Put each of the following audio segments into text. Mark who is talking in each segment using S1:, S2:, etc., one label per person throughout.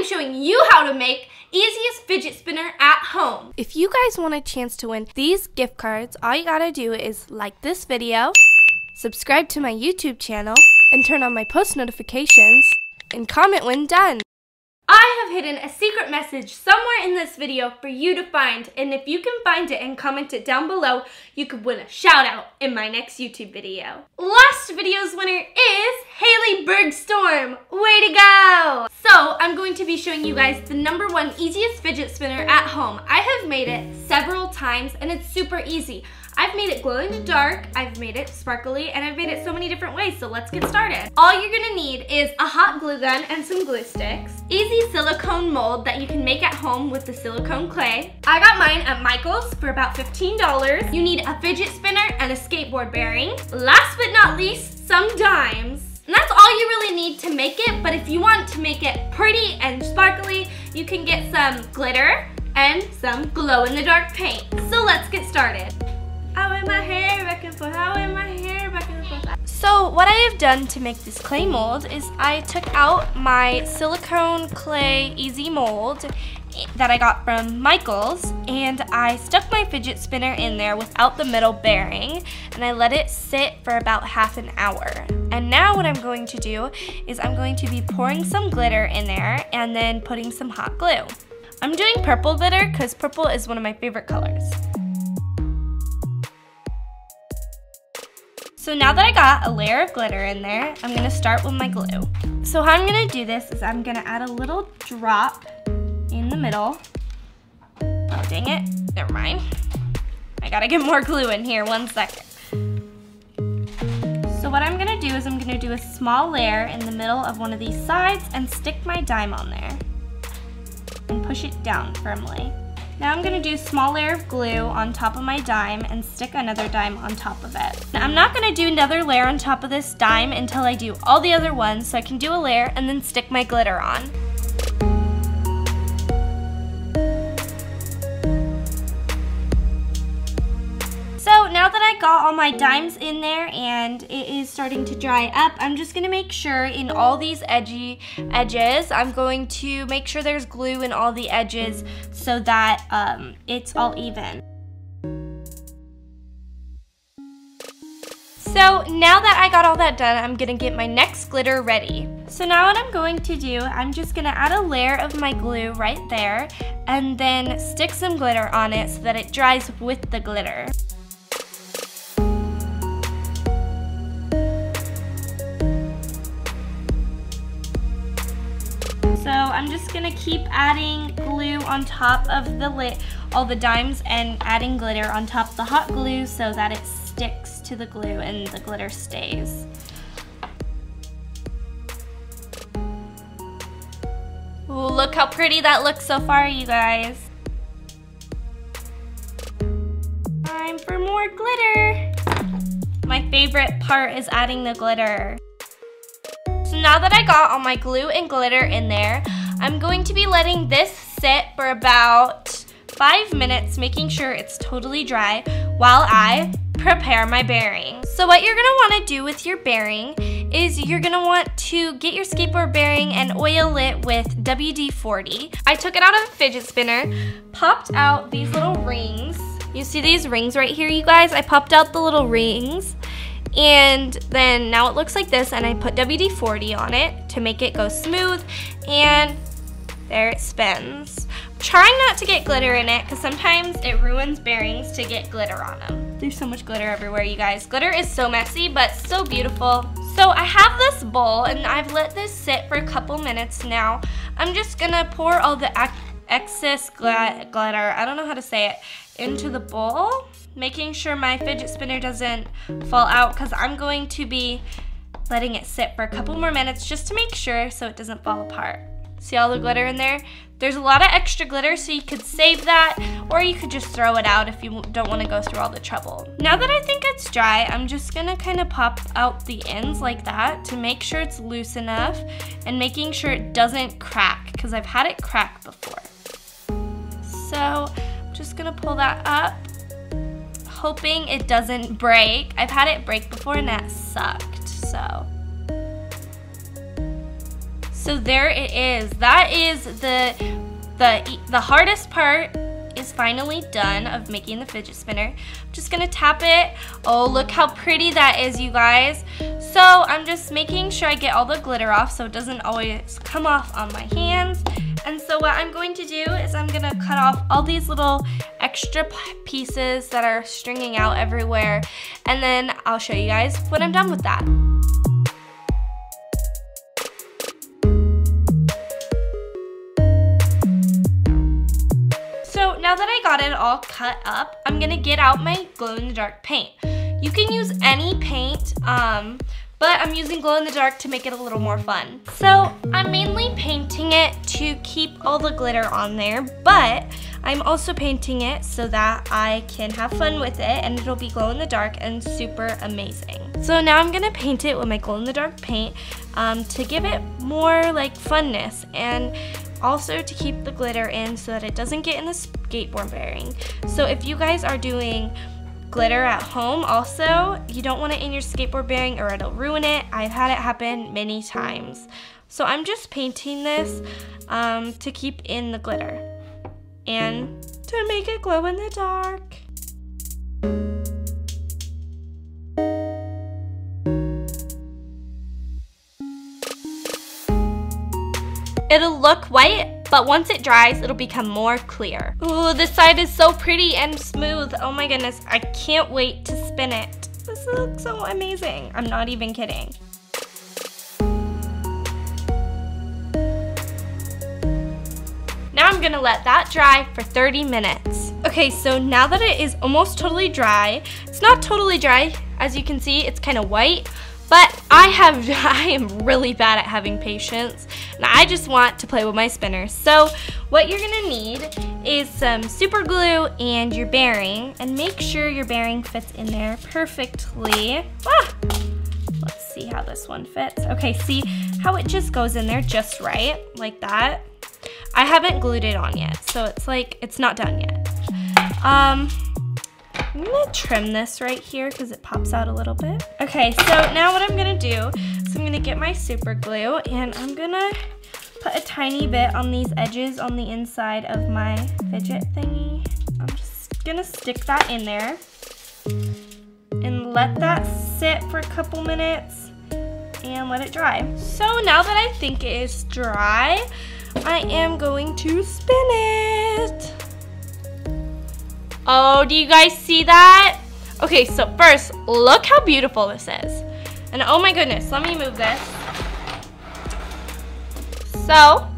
S1: I'm showing you how to make easiest fidget spinner at home.
S2: If you guys want a chance to win these gift cards, all you gotta do is like this video, subscribe to my YouTube channel, and turn on my post notifications, and comment when done.
S1: I have hidden a secret message somewhere in this video for you to find, and if you can find it and comment it down below, you could win a shout out in my next YouTube video. Last video's winner is Haley Bergstorm. Way to go! So I'm going to be showing you guys the #1 easiest fidget spinner at home. I have made it several times and it's super easy. I've made it glow in the dark, I've made it sparkly, and I've made it so many different ways, so let's get started. All you're gonna need is a hot glue gun and some glue sticks, easy silicone mold that you can make at home with the silicone clay. I got mine at Michael's for about $15. You need a fidget spinner and a skateboard bearing. Last but not least, some dimes. And that's all you really need to make it, but if you want to make it pretty and sparkly, you can get some glitter and some glow in the dark paint. So let's get started. How in my hair back and forth, how in my hair back and forth.
S2: So what I have done to make this clay mold is I took out my silicone clay easy mold that I got from Michael's, and I stuck my fidget spinner in there without the middle bearing, and I let it sit for about half an hour. And now what I'm going to do is I'm going to be pouring some glitter in there and then putting some hot glue. I'm doing purple glitter because purple is one of my favorite colors. So now that I got a layer of glitter in there, I'm gonna start with my glue. So how I'm gonna do this is I'm gonna add a little drop in the middle. Oh, dang it, never mind. I gotta get more glue in here, 1 second. So what I'm gonna do is I'm gonna do a small layer in the middle of one of these sides and stick my dime on there and push it down firmly. Now I'm going to do a small layer of glue on top of my dime and stick another dime on top of it. Now I'm not going to do another layer on top of this dime until I do all the other ones, so I can do a layer and then stick my glitter on. So now that I got all my dimes in there and it is starting to dry up, I'm just gonna make sure in all these edgy edges, I'm going to make sure there's glue in all the edges so that it's all even. So now that I got all that done, I'm gonna get my next glitter ready. So now what I'm going to do, I'm just gonna add a layer of my glue right there and then stick some glitter on it so that it dries with the glitter. So I'm just gonna keep adding glue on top of all the dimes and adding glitter on top of the hot glue so that it sticks to the glue and the glitter stays. Ooh, look how pretty that looks so far, you guys. Time for more glitter. My favorite part is adding the glitter. So now that I got all my glue and glitter in there, I'm going to be letting this sit for about 5 minutes, making sure it's totally dry while I prepare my bearing. So what you're gonna wanna do with your bearing is you're gonna want to get your skateboard bearing and oil it with WD-40. I took it out of a fidget spinner, popped out these little rings. You see these rings right here, you guys? I popped out the little rings. And then now it looks like this, and I put WD-40 on it to make it go smooth, and there it spins. Trying not to get glitter in it because sometimes it ruins bearings to get glitter on them. There's so much glitter everywhere, you guys. Glitter is so messy, but so beautiful. So I have this bowl, and I've let this sit for a couple minutes now. I'm just gonna pour all the excess glitter, I don't know how to say it, into the bowl, making sure my fidget spinner doesn't fall out because I'm going to be letting it sit for a couple more minutes just to make sure so it doesn't fall apart. See all the glitter in there? There's a lot of extra glitter, so you could save that, or you could just throw it out if you don't want to go through all the trouble. Now that I think it's dry, I'm just gonna kind of pop out the ends like that to make sure it's loose enough and making sure it doesn't crack because I've had it crack before. So I'm just gonna pull that up, hoping it doesn't break. I've had it break before and that sucked, so So there it is. That is the hardest part is finally done of making the fidget spinner. I'm just gonna tap it. Oh, look how pretty that is, you guys. So I'm just making sure I get all the glitter off so it doesn't always come off on my hands. And so what I'm going to do is I'm gonna cut off all these little extra pieces that are stringing out everywhere, and then I'll show you guys when I'm done with that. So now that I got it all cut up, I'm gonna get out my glow-in-the-dark paint. You can use any paint, but I'm using glow-in-the-dark to make it a little more fun. So I'm mainly painting it to keep all the glitter on there, but I'm also painting it so that I can have fun with it and it'll be glow-in-the-dark and super amazing. So now I'm gonna paint it with my glow-in-the-dark paint to give it more like funness, and also to keep the glitter in so that it doesn't get in the skateboard bearing. So if you guys are doing glitter at home also, you don't want it in your skateboard bearing or it'll ruin it. I've had it happen many times. So I'm just painting this to keep in the glitter and to make it glow in the dark. It'll look white, but once it dries, it'll become more clear. Ooh, this side is so pretty and smooth. Oh my goodness, I can't wait to spin it. This looks so amazing. I'm not even kidding. Now I'm gonna let that dry for 30 minutes. Okay, so now that it is almost totally dry, it's not totally dry. As you can see, it's kind of white. But I am really bad at having patience, and I just want to play with my spinner. So what you're gonna need is some super glue and your bearing, and make sure your bearing fits in there perfectly. Let's see how this one fits. Okay, see how it just goes in there just right, like that? I haven't glued it on yet, so it's like, it's not done yet. I'm gonna trim this right here because it pops out a little bit. Okay, so now what I'm gonna do is I'm gonna get my super glue and I'm gonna put a tiny bit on these edges on the inside of my fidget thingy. I'm just gonna stick that in there and let that sit for a couple minutes and let it dry. So now that I think it is dry, I am going to spin it. Oh, do you guys see that? Okay, so first, look how beautiful this is. And oh my goodness, let me move this. So,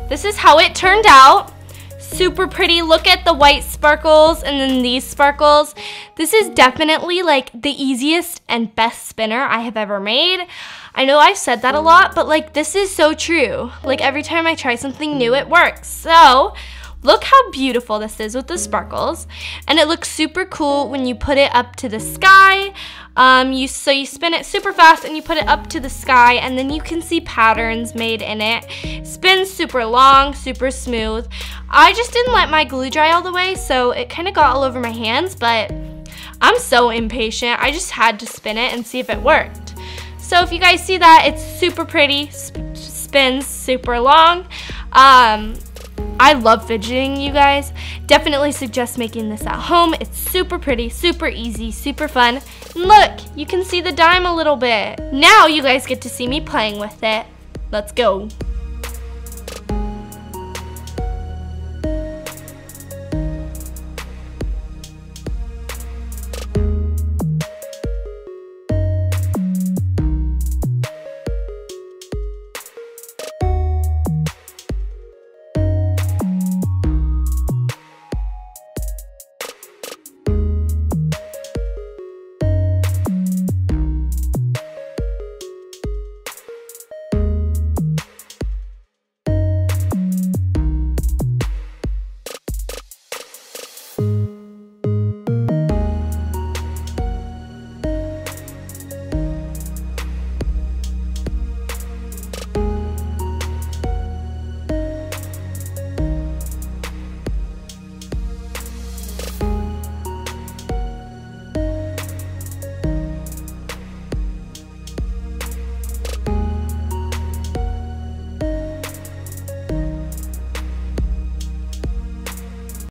S2: this is how it turned out. Super pretty. Look at the white sparkles and then these sparkles. This is definitely like the easiest and best spinner I have ever made. I know I've said that a lot, but like this is so true. Like every time I try something new, it works. So, look how beautiful this is with the sparkles, and it looks super cool when you put it up to the sky. So you spin it super fast and you put it up to the sky, and then you can see patterns made in it. Spins super long, super smooth. I just didn't let my glue dry all the way, so it kind of got all over my hands, but I'm so impatient. I just had to spin it and see if it worked. So if you guys see that, it's super pretty, spins super long. I love fidgeting, you guys. Definitely suggest making this at home. It's super pretty, super easy, super fun. And look, you can see the dime a little bit. Now you guys get to see me playing with it. Let's go.